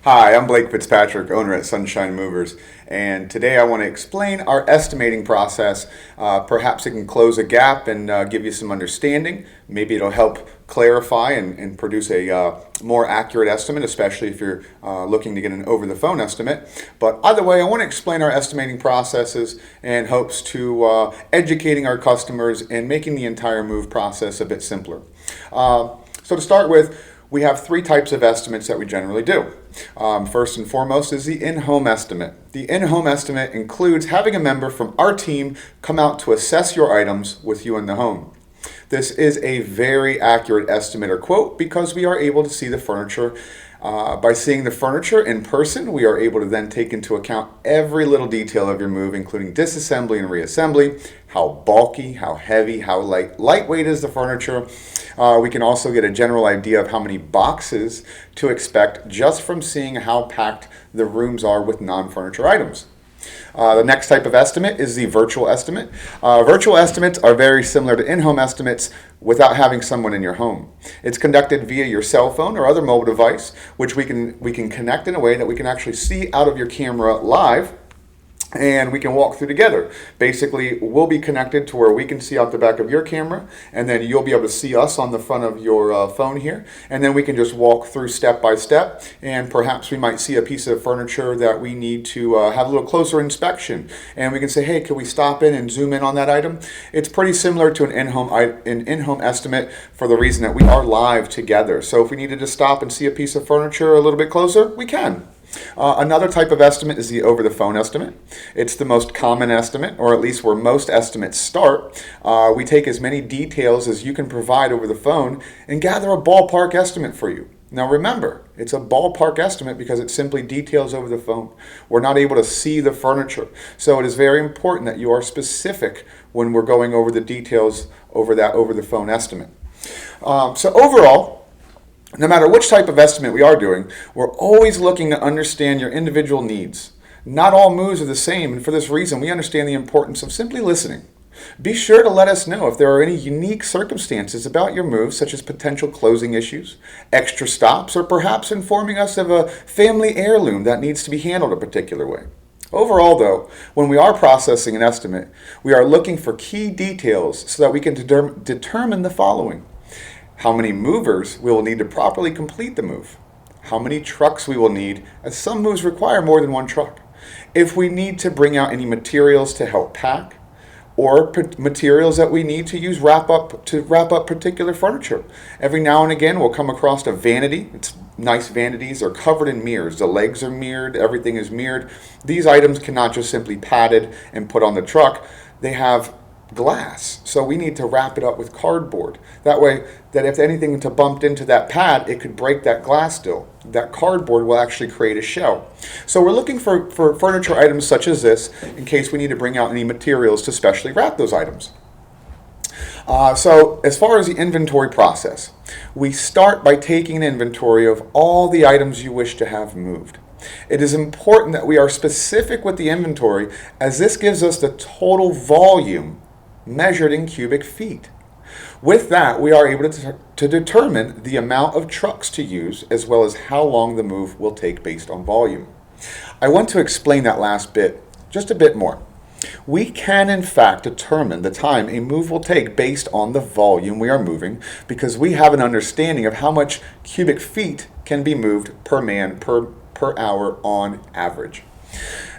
Hi, I'm Blake Fitzpatrick, owner at Sunshine Movers, and today I want to explain our estimating process. Perhaps it can close a gap and give you some understanding. Maybe it'll help clarify and produce a more accurate estimate, especially if you're looking to get an over-the-phone estimate. But either way, I want to explain our estimating processes in hopes to educating our customers and making the entire move process a bit simpler. So to start with, we have three types of estimates that we generally do. First and foremost is the in-home estimate. The in-home estimate includes having a member from our team come out to assess your items with you in the home. This is a very accurate estimate or quote because we are able to see the furniture. By seeing the furniture in person, we are able to then take into account every little detail of your move, including disassembly and reassembly, how bulky, how heavy, how lightweight is the furniture. We can also get a general idea of how many boxes to expect just from seeing how packed the rooms are with non-furniture items. The next type of estimate is the virtual estimate. Virtual estimates are very similar to in-home estimates without having someone in your home. It's conducted via your cell phone or other mobile device, which we can connect in a way that we can actually see out of your camera live, and we can walk through together. Basically, we'll be connected to where we can see out the back of your camera, and then you'll be able to see us on the front of your phone here, and then we can just walk through step by step, and perhaps we might see a piece of furniture that we need to have a little closer inspection, and we can say, hey, can we stop in and zoom in on that item? It's pretty similar to an in-home estimate for the reason that we are live together. So if we needed to stop and see a piece of furniture a little bit closer, we can. Another type of estimate is the over-the-phone estimate. It's the most common estimate, or at least where most estimates start. We take as many details as you can provide over the phone and gather a ballpark estimate for you. Now remember, it's a ballpark estimate because it simply details over the phone. We're not able to see the furniture. So it is very important that you are specific when we're going over the details over that over-the-phone estimate. So overall, no matter which type of estimate we are doing, we're always looking to understand your individual needs. Not all moves are the same, and for this reason, we understand the importance of simply listening. Be sure to let us know if there are any unique circumstances about your move, such as potential closing issues, extra stops, or perhaps informing us of a family heirloom that needs to be handled a particular way. Overall, though, when we are processing an estimate, we are looking for key details so that we can determine the following. How many movers we will need to properly complete the move. How many trucks we will need, as some moves require more than one truck. If we need to bring out any materials to help pack, or materials that we need to use wrap up particular furniture. Every now and again we'll come across a vanity. It's nice vanities are covered in mirrors. The legs are mirrored, everything is mirrored. These items cannot just simply padded and put on the truck. They have glass, so we need to wrap it up with cardboard. That way, that if anything to bumped into that pad, it could break that glass still. That cardboard will actually create a shell. So we're looking for furniture items such as this in case we need to bring out any materials to specially wrap those items. So as far as the inventory process, we start by taking an inventory of all the items you wish to have moved. It is important that we are specific with the inventory, as this gives us the total volume measured in cubic feet. With that, we are able to determine the amount of trucks to use as well as how long the move will take based on volume. I want to explain that last bit just a bit more. We can in fact determine the time a move will take based on the volume we are moving because we have an understanding of how much cubic feet can be moved per man per hour on average.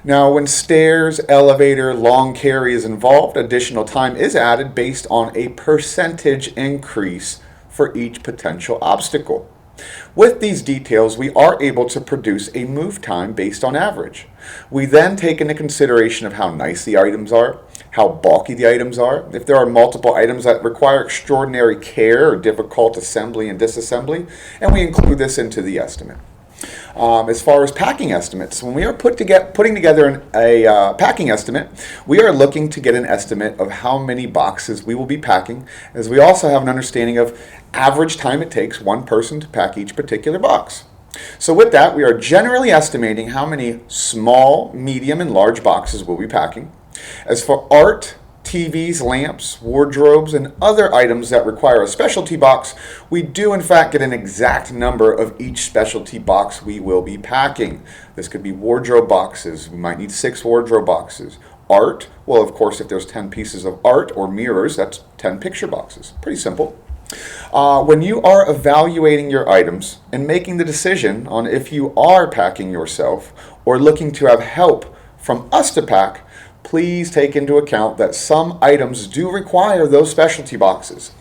Now, when stairs, elevator, long carry is involved, additional time is added based on a percentage increase for each potential obstacle. With these details, we are able to produce a move time based on average. We then take into consideration of how nice the items are, how bulky the items are, if there are multiple items that require extraordinary care or difficult assembly and disassembly, and we include this into the estimate. As far as packing estimates, when we are putting together a packing estimate, we are looking to get an estimate of how many boxes we will be packing, as we also have an understanding of average time it takes one person to pack each particular box. So with that, we are generally estimating how many small, medium, and large boxes we'll be packing. As for art, TVs, lamps, wardrobes, and other items that require a specialty box, we do in fact get an exact number of each specialty box we will be packing. This could be wardrobe boxes. We might need 6 wardrobe boxes. Art, well, of course, if there's 10 pieces of art or mirrors, that's 10 picture boxes. Pretty simple. When you are evaluating your items and making the decision on if you are packing yourself or looking to have help from us to pack, please take into account that some items do require those specialty boxes.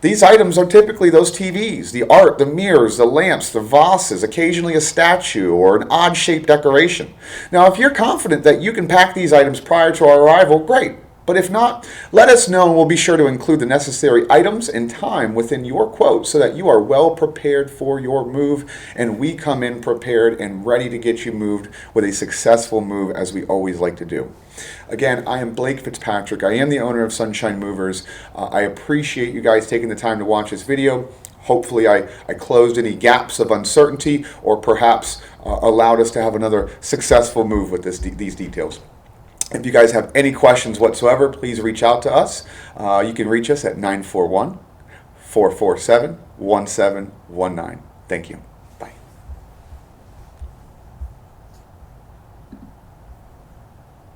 These items are typically those TVs, the art, the mirrors, the lamps, the vases, occasionally a statue or an odd-shaped decoration. Now, if you're confident that you can pack these items prior to our arrival, great. But if not, let us know and we'll be sure to include the necessary items and time within your quote so that you are well prepared for your move and we come in prepared and ready to get you moved with a successful move, as we always like to do. Again, I am Blake Fitzpatrick. I am the owner of Sunshine Movers. I appreciate you guys taking the time to watch this video. Hopefully I closed any gaps of uncertainty or perhaps allowed us to have another successful move with these details. If you guys have any questions whatsoever, please reach out to us. You can reach us at 941-447-1719. Thank you.